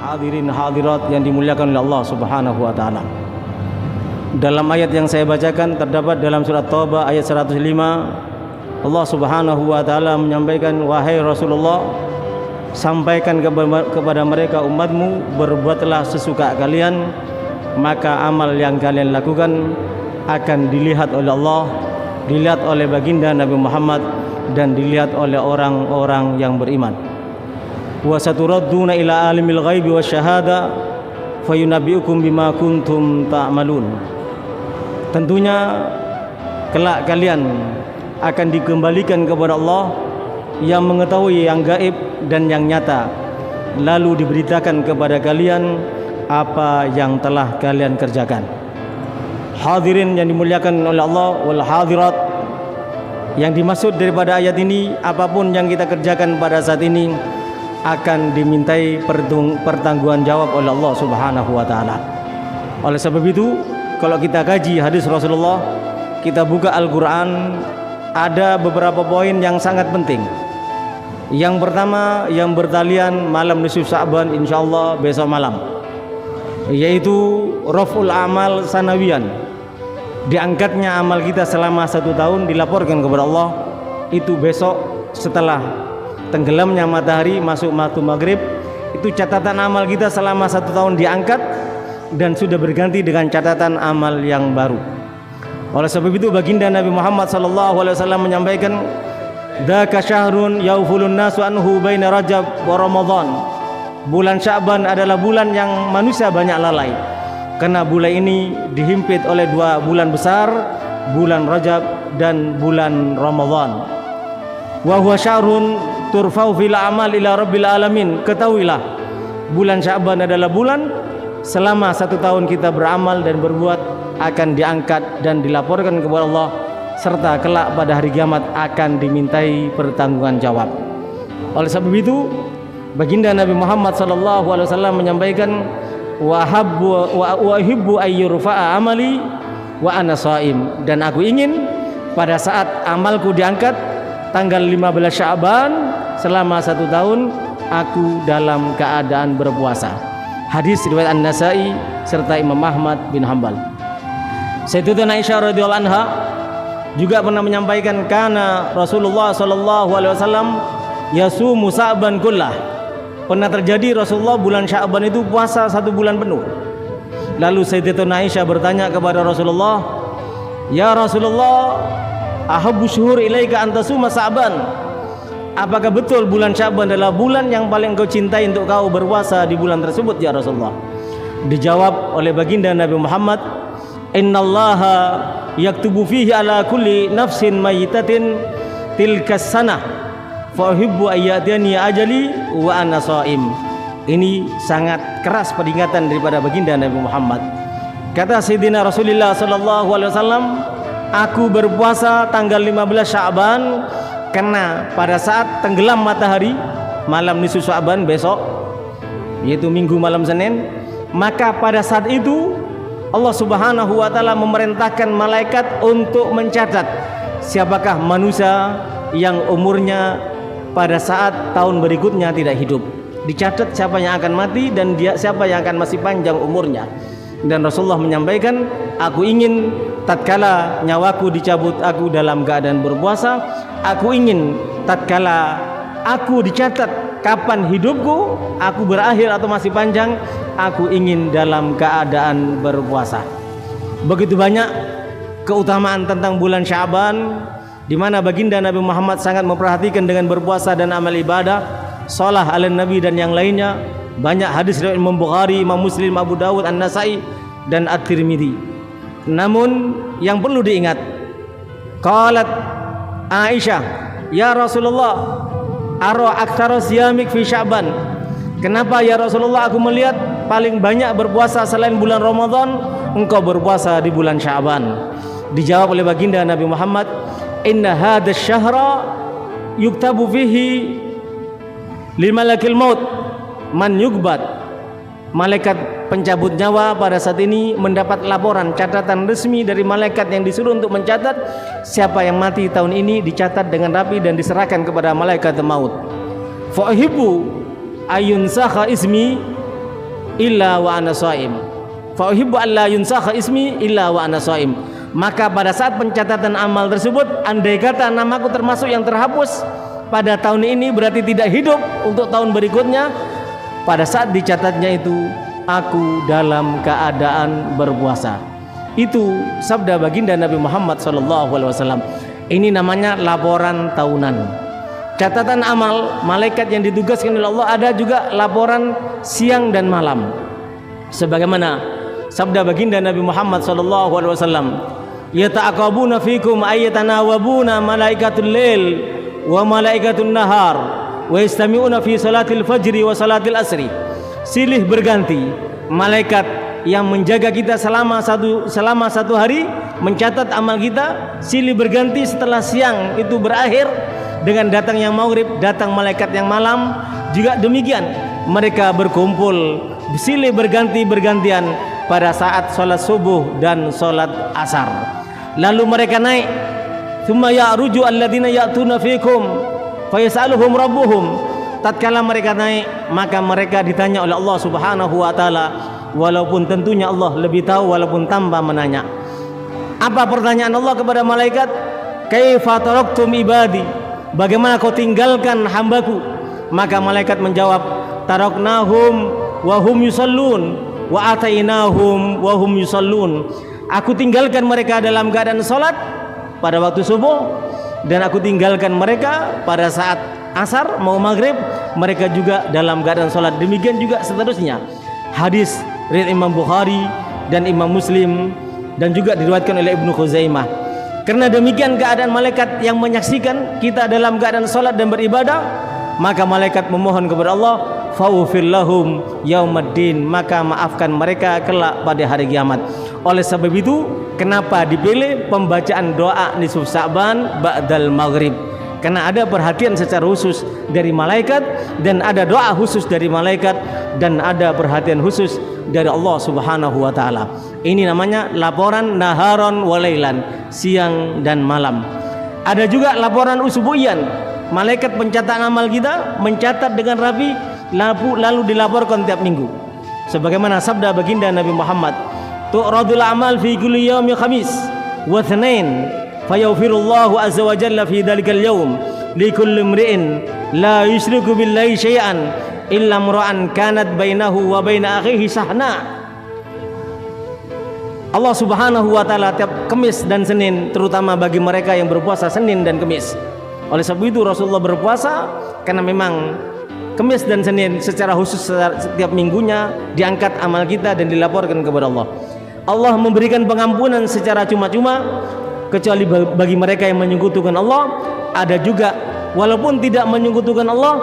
Hadirin hadirat yang dimuliakan oleh Allah Subhanahu wa taala. Dalam ayat yang saya bacakan terdapat dalam surat Taubah ayat 105, Allah Subhanahu wa taala menyampaikan, wahai Rasulullah, sampaikan kepada mereka umatmu, berbuatlah sesuka kalian, maka amal yang kalian lakukan akan dilihat oleh Allah, dilihat oleh baginda Nabi Muhammad, dan dilihat oleh orang-orang yang beriman. Wa saturadduna ila alimil ghaibi wasyahada fayunabbiukum bima kuntum ta'malun. Tentunya kelak kalian akan dikembalikan kepada Allah yang mengetahui yang gaib dan yang nyata, lalu diberitakan kepada kalian apa yang telah kalian kerjakan. Hadirin yang dimuliakan oleh Allah wal hadirat, yang dimaksud daripada ayat ini, apapun yang kita kerjakan pada saat ini akan dimintai pertanggungan jawab oleh Allah Subhanahu wa taala. Oleh sebab itu, kalau kita kaji hadis Rasulullah, kita buka Al-Qur'an, ada beberapa poin yang sangat penting. Yang pertama, yang bertalian malam nisfu Sya'ban insyaallah besok malam, yaitu raf'ul amal sanawiyan. Diangkatnya amal kita selama 1 tahun dilaporkan kepada Allah, itu besok setelah tenggelamnya matahari masuk waktu maghrib, itu catatan amal kita selama 1 tahun diangkat dan sudah berganti dengan catatan amal yang baru. Oleh sebab itu baginda Nabi Muhammad SAW menyampaikan, dzaka syahrun yaufulun nasu anhu baina Rajab wa Ramadan. Bulan Sya'ban adalah bulan yang manusia banyak lalai, karena bulan ini dihimpit oleh 2 bulan besar, bulan Rajab dan bulan Ramadan. Wa huwa syahrun turfau fil amal ila rabbil alamin. Ketahuilah, bulan Sya'ban adalah bulan selama 1 tahun kita beramal dan berbuat akan diangkat dan dilaporkan kepada Allah, serta kelak pada hari kiamat akan dimintai pertanggungan jawab. Oleh sebab itu baginda Nabi Muhammad SAW menyampaikan, wa uhibbu ayyurfa'a amali wa ana shaim. Dan aku ingin pada saat amalku diangkat tanggal 15 Sya'ban selama 1 tahun aku dalam keadaan berpuasa. Hadis riwayat An-Nasa'i serta Imam Ahmad bin Hanbal. Sayyidatuna Aisyah radhiyallahu anha juga pernah menyampaikan, kana Rasulullah sallallahu alaihi wasallam yasumu Sya'ban kullah. Pernah terjadi Rasulullah bulan Sya'ban itu puasa 1 bulan penuh. Lalu Sayyidatuna Aisyah bertanya kepada Rasulullah, ya Rasulullah, ahabbu syuhur ilaika antasuma Sya'ban. Apakah betul bulan Sya'ban adalah bulan yang paling kau cintai untuk kau berpuasa di bulan tersebut ya Rasulullah? Dijawab oleh baginda Nabi Muhammad, innallaha yaktubu fihi ala kulli nafsin mayyitatin tilkas sanah fa uhibbu ayyatani ajali wa ana shaim. Ini sangat keras peringatan daripada baginda Nabi Muhammad. Kata Sayyidina Rasulullah sallallahu alaihi wasallam, aku berpuasa tanggal 15 Sya'ban karena pada saat tenggelam matahari malam nisfu Sya'ban besok, yaitu minggu malam Senin, maka pada saat itu Allah Subhanahu wa taala memerintahkan malaikat untuk mencatat siapakah manusia yang umurnya pada saat tahun berikutnya tidak hidup. Dicatat siapa yang akan mati dan siapa yang akan masih panjang umurnya. Dan Rasulullah menyampaikan, aku ingin tatkala nyawaku dicabut aku dalam keadaan berpuasa, aku ingin tatkala aku dicatat kapan hidupku, aku berakhir atau masih panjang, aku ingin dalam keadaan berpuasa. Begitu banyak keutamaan tentang bulan Sya'ban, di mana baginda Nabi Muhammad sangat memperhatikan dengan berpuasa dan amal ibadah, shalah ala Nabi dan yang lainnya. Banyak hadis riwayat Imam Bukhari, Imam Muslim, Abu Dawud, An-Nasa'i dan At-Tirmidzi. Namun yang perlu diingat, qalat Aisyah, ya Rasulullah, ara aktsara siyamik fi Sya'ban. Kenapa ya Rasulullah aku melihat paling banyak berpuasa selain bulan Ramadan, engkau berpuasa di bulan Sya'ban? Dijawab oleh baginda Nabi Muhammad, inna hadzal syahra yuktabu fihi lil malakil maut man yugbat. Malaikat pencabut nyawa pada saat ini mendapat laporan catatan resmi dari malaikat yang disuruh untuk mencatat siapa yang mati tahun ini, dicatat dengan rapi dan diserahkan kepada malaikat maut. Fa uhibbu ayunsakha ismi illa wa ana shaim. Fa uhibbu an la yunsakha ismi illa wa ana shaim. Maka pada saat pencatatan amal tersebut, andai kata namaku termasuk yang terhapus pada tahun ini, berarti tidak hidup untuk tahun berikutnya. Pada saat dicatatnya itu, aku dalam keadaan berpuasa. Itu sabda baginda Nabi Muhammad SAW. Ini namanya laporan tahunan. Catatan amal, malaikat yang ditugaskan oleh Allah, ada juga laporan siang dan malam. Sebagaimana sabda baginda Nabi Muhammad SAW, yata'aqabuna fikum ayyatanawabuna malaikatul lail wa malaikatul nahar wa yastami'una fi salatil fajri wa salatil asri. Silih berganti malaikat yang menjaga kita selama satu hari, mencatat amal kita, silih berganti setelah siang itu berakhir dengan datang yang maghrib, datang malaikat yang malam. Juga demikian, mereka berkumpul silih bergantian pada saat sholat subuh dan sholat asar. Lalu mereka naik, thumma ya'ruju alladhina ya'tuna fikum fayas'aluhum rabbuhum. Tatkala mereka naik, maka mereka ditanya oleh Allah Subhanahu wa taala, walaupun tentunya Allah lebih tahu walaupun tanpa menanya. Apa pertanyaan Allah kepada malaikat? Kaifa taraktum ibadi? Bagaimana kau tinggalkan hambaku? Maka malaikat menjawab, taraknahum wa hum yusallun wa atainahum wa hum yusallun. Aku tinggalkan mereka dalam keadaan salat pada waktu subuh, dan aku tinggalkan mereka pada saat asar mau maghrib, mereka juga dalam keadaan salat. Demikian juga seterusnya. Hadis riwayat Imam Bukhari dan Imam Muslim, dan juga diriwayatkan oleh Ibnu Khuzaimah. Karena demikian keadaan malaikat yang menyaksikan kita dalam keadaan salat dan beribadah, maka malaikat memohon kepada Allah, faghfir lahum yaumaddin, maka maafkan mereka kelak pada hari kiamat. Oleh sebab itu, kenapa dipilih pembacaan doa nisfu Sya'ban ba'dal maghrib? Karena ada perhatian secara khusus dari malaikat, dan ada doa khusus dari malaikat, dan ada perhatian khusus dari Allah Subhanahu wa taala. Ini namanya laporan naharon walailan, siang dan malam. Ada juga laporan usbu'iyan. Malaikat pencatat amal kita mencatat dengan rapi, lalu dilaporkan tiap minggu. Sebagaimana sabda baginda Nabi Muhammad, tu'radul amal fi kulli yaumi khamis wa tsnain fayaghfirullahu azza wa jalla fi dzalikal yaum likulli imri'in la yusyriku billahi syai'an illa imra'an kanat bainahu wa baina akhihi sahna. Allah Subhanahu wa taala tiap Kamis dan Senin, terutama bagi mereka yang berpuasa Senin dan Kamis. Oleh sebab itu Rasulullah berpuasa karena memang Kamis dan Senin secara khusus setiap minggunya diangkat amal kita dan dilaporkan kepada Allah. Allah memberikan pengampunan secara cuma-cuma kecuali bagi mereka yang menyekutukan Allah. Ada juga walaupun tidak menyekutukan Allah,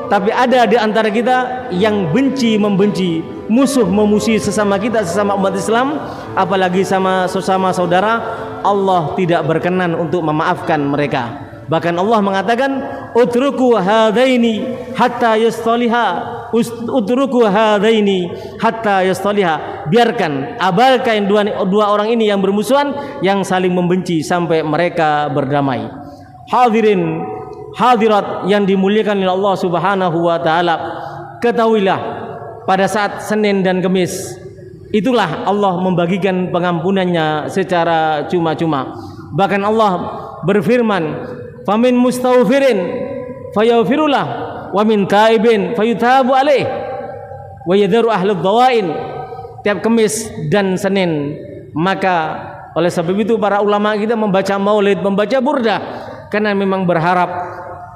tapi ada di antara kita yang benci membenci, musuh memusuhi sesama kita, sesama umat Islam, apalagi sama sesama saudara. Allah tidak berkenan untuk memaafkan mereka. Bahkan Allah mengatakan, utruku hadaini hatta yastaliha, utruku hadaini hatta yastaliha. Biarkan, abaikan dua orang ini yang bermusuhan, yang saling membenci sampai mereka berdamai. Hadirin hadirat yang dimuliakan oleh Allah Subhanahu wa taala, ketahuilah pada saat Senin dan Kamis itulah Allah membagikan pengampunannya secara cuma-cuma. Bahkan Allah berfirman, famin mustaghfirin fayaghfirullah wa min taibin fayutabu alaih wa yadharu ahlud dhawain. Tiap Kamis dan Senin, maka oleh sebab itu para ulama kita membaca maulid, membaca burdah, karena memang berharap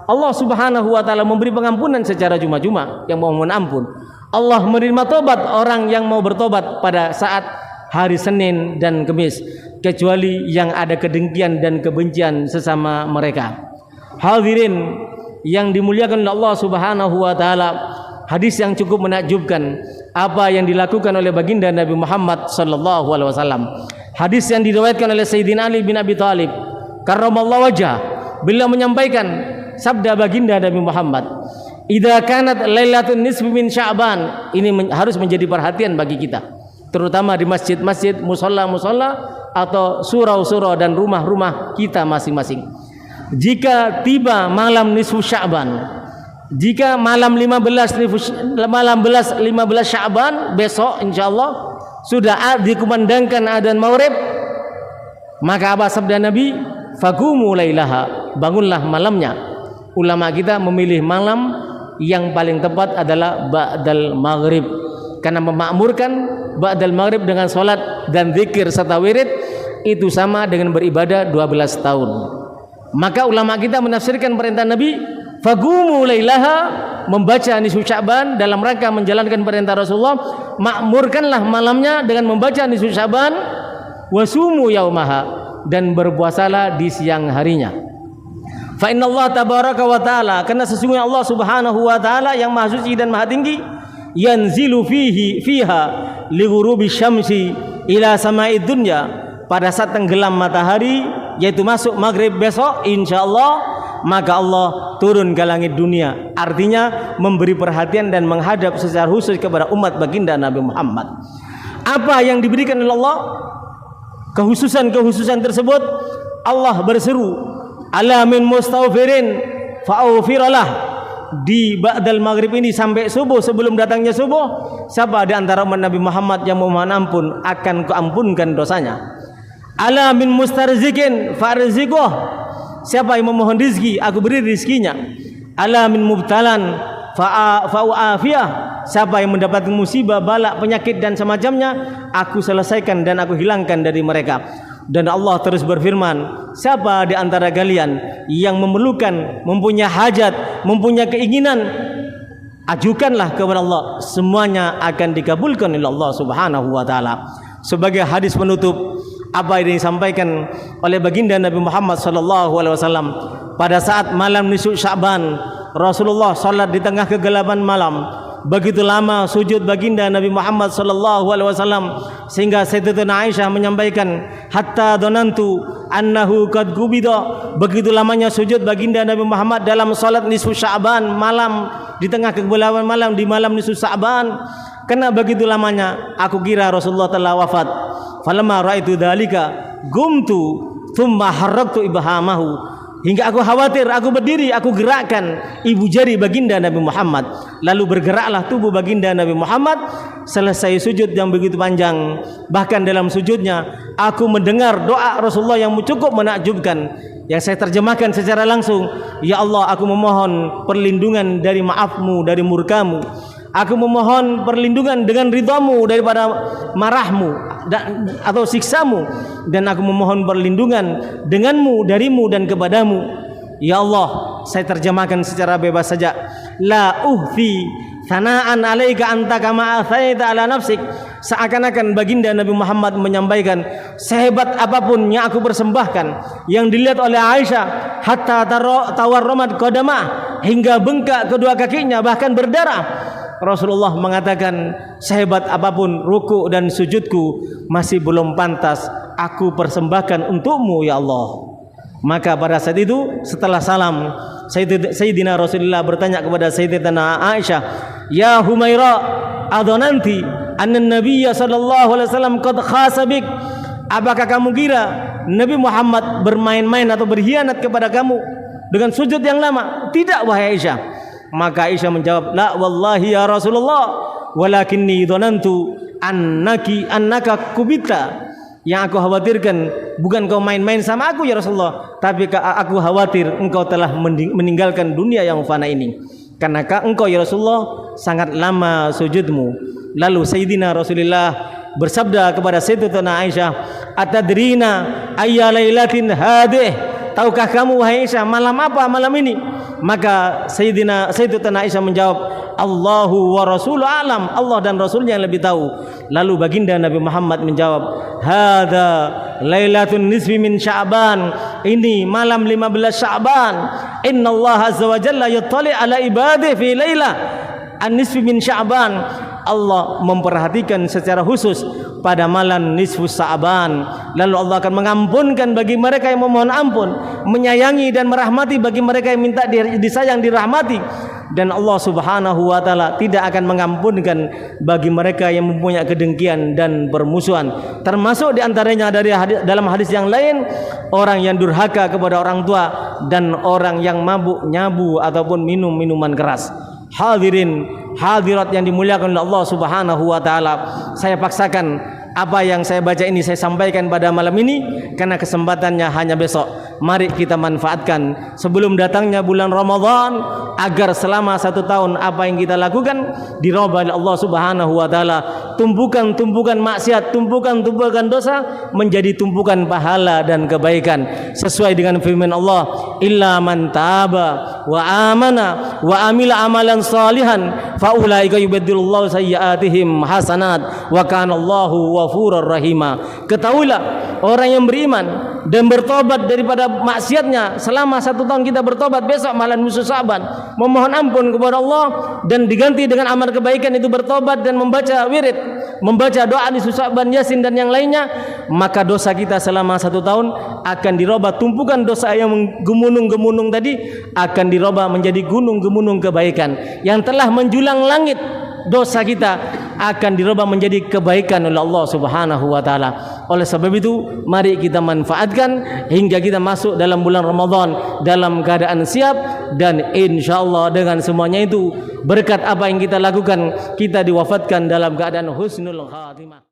Allah Subhanahu wa taala memberi pengampunan secara cuma-cuma, yang mau mohon ampun. Allah menerima tobat orang yang mau bertobat pada saat hari Senin dan Kamis, kecuali yang ada kedengkian dan kebencian sesama mereka. Hadirin yang dimuliakan oleh Allah Subhanahu wa taala, hadis yang cukup menakjubkan apa yang dilakukan oleh baginda Nabi Muhammad sallallahu alaihi wasallam. Hadis yang diriwayatkan oleh Sayyidina Ali bin Abi Thalib karramallahu wajhah, beliau menyampaikan sabda baginda Nabi Muhammad, idza kanat lailatun nisfi min Sya'ban. Ini harus menjadi perhatian bagi kita, terutama di masjid-masjid, musola-musola, atau surau-surau dan rumah-rumah kita masing-masing. Jika tiba malam nisfu Sya'ban, Jika malam 15 Sya'ban besok insyaallah sudah dikumandangkan adzan maghrib, maka apa sabda Nabi? Faqumu lailaha, bangunlah malamnya. Ulama kita memilih malam yang paling tepat adalah ba'dal maghrib, karena memakmurkan ba'dal maghrib dengan salat dan zikir serta wirid itu sama dengan beribadah 12 tahun. Maka ulama kita menafsirkan perintah Nabi faqumu lailaha, membaca nisfu Sya'ban dalam rangka menjalankan perintah Rasulullah, makmurkanlah malamnya dengan membaca nisfu Sya'ban, wasumu yaumaha, dan berpuasalah di siang harinya. Fa innallaha tabaraka wa taala, karena sesungguhnya Allah Subhanahu wa taala yang maha suci dan maha tinggi, yanzilu fiha li ghurubi syamsi ila sama'id dunya, pada saat tenggelam matahari yaitu masuk maghrib besok insyaallah, maka Allah turun ke langit dunia, artinya memberi perhatian dan menghadap secara khusus kepada umat baginda Nabi Muhammad. Apa yang diberikan oleh Allah, kehususan tersebut, Allah berseru, ala min mustaghfirin fa'ghfiralah, di ba'dal maghrib ini sampai subuh, sebelum datangnya subuh, siapa di antara umat Nabi Muhammad yang memohon ampun akan kuampunkan dosanya. Ala min mustarzikin farziquh, siapa yang memohon rizki, aku beri rizkinya. Ala min mubtalan fa'afiyah, siapa yang mendapatkan musibah, balak, penyakit dan semacamnya, aku selesaikan dan aku hilangkan dari mereka. Dan Allah terus berfirman, siapa di antara kalian yang memerlukan, mempunyai hajat, mempunyai keinginan, ajukanlah kepada Allah, semuanya akan dikabulkan oleh Allah Subhanahu wa taala. Sebagai hadis penutup, apa yang disampaikan oleh baginda Nabi Muhammad sallallahu alaihi wasallam pada saat malam nisfu Sya'ban, Rasulullah salat di tengah kegelapan malam. Begitu lama sujud baginda Nabi Muhammad sallallahu alaihi wasallam sehingga Sayyidatuna Aisyah menyampaikan, hatta donantu annahu qad gubida, begitu lamanya sujud baginda Nabi Muhammad dalam salat nisfu Sya'ban, malam di tengah kegelapan malam, di malam nisfu Sya'ban, karena begitu lamanya aku kira Rasulullah telah wafat. Falamma ra'aitu dzalika gumtu thumma harraktu ibhamahu, hingga aku khawatir, aku berdiri, aku gerakkan ibu jari baginda Nabi Muhammad, lalu bergeraklah tubuh baginda Nabi Muhammad. Selesai sujud yang begitu panjang, bahkan dalam sujudnya aku mendengar doa Rasulullah yang cukup menakjubkan, yang saya terjemahkan secara langsung, ya Allah, aku memohon perlindungan dari maafmu, dari murkamu. Aku memohon perlindungan dengan ridhamu daripada marahmu atau siksamu, dan aku memohon perlindungan denganmu, darimu dan kepadamu. Ya Allah, saya terjemahkan secara bebas saja, la uhfi thana'an alaika anta kama athaita ala nafsik, seakan-akan baginda Nabi Muhammad menyampaikan, sehebat apapun yang aku persembahkan, yang dilihat oleh Aisyah, hatta tawarramat qadamah, hingga bengkak kedua kakinya bahkan berdarah, Rasulullah mengatakan, sehebat apapun ruku dan sujudku masih belum pantas aku persembahkan untukmu ya Allah. Maka pada saat itu setelah salam, Sayyidina Rasulullah bertanya kepada Sayyidatina Aisyah, ya Humaira, adonanti anna Nabiyya sallallahu alaihi wasallam qad khasabik, apakah kamu kira Nabi Muhammad bermain-main atau berkhianat kepada kamu dengan sujud yang lama? Tidak wahai Aisyah. Maka Aisyah menjawab, la wallahi ya Rasulullah, walakinni dhanantu annaka kubita, yang aku khawatirkan bukan kau main-main sama aku ya Rasulullah, tapi aku khawatir engkau telah meninggalkan dunia yang fana ini, karena engkau ya Rasulullah sangat lama sujudmu. Lalu Sayyidina Rasulullah bersabda kepada Sayyidatuna Aisyah, atadrina ayya lailatin hadih, tahukah kamu wahai Aisyah malam apa malam ini? Maka Sayyidatuna Aisyah menjawab, Allahu wa Rasuluhu alam, Allah dan Rasulnya yang lebih tahu. Lalu baginda Nabi Muhammad menjawab, hadza lailatun nisfi min Sya'ban, ini malam 15 Sya'ban. Innallaha azza wa jalla yattali ala ibadihi fi lailah an-nisfi min Sya'ban, Allah memperhatikan secara khusus pada malam nisfu Sa'ban. Lalu Allah akan mengampunkan bagi mereka yang memohon ampun, menyayangi dan merahmati bagi mereka yang minta disayang, dirahmati. Dan Allah Subhanahu wa taala tidak akan mengampunkan bagi mereka yang mempunyai kedengkian dan permusuhan. Termasuk di antaranya dalam hadis yang lain, orang yang durhaka kepada orang tua dan orang yang mabuk, nyabu ataupun minum minuman keras. Hadirin hadirat yang dimuliakan oleh Allah Subhanahu wa taala, saya paksakan apa yang saya baca ini saya sampaikan pada malam ini karena kesempatannya hanya besok. Mari kita manfaatkan sebelum datangnya bulan Ramadan agar selama 1 tahun apa yang kita lakukan dirubah oleh Allah Subhanahu wa taala. Tumpukan-tumpukan maksiat, tumpukan-tumpukan dosa menjadi tumpukan pahala dan kebaikan sesuai dengan firman Allah, illa man taba wa amana wa amila amalan salihan faulaika yubaddilullahu sayyiatihim hasanat wa kana Allahu ghafurur rahima. Ketahuilah orang yang beriman dan bertobat daripada maksiatnya selama 1 tahun, kita bertobat besok malam nisfu Sa'ban, memohon ampun kepada Allah dan diganti dengan amal kebaikan itu bertobat dan membaca wirid, membaca doa nisfu Sa'ban, Yasin dan yang lainnya, maka dosa kita selama 1 tahun akan dirubah. Tumpukan dosa yang gemunung-gemunung tadi akan dirubah menjadi gunung-gemunung kebaikan yang telah menjulang langit. Dosa kita akan dirubah menjadi kebaikan oleh Allah Subhanahu wa taala. Oleh sebab itu mari kita manfaatkan hingga kita masuk dalam bulan Ramadan dalam keadaan siap, dan insyaallah dengan semuanya itu berkat apa yang kita lakukan kita diwafatkan dalam keadaan husnul khatimah.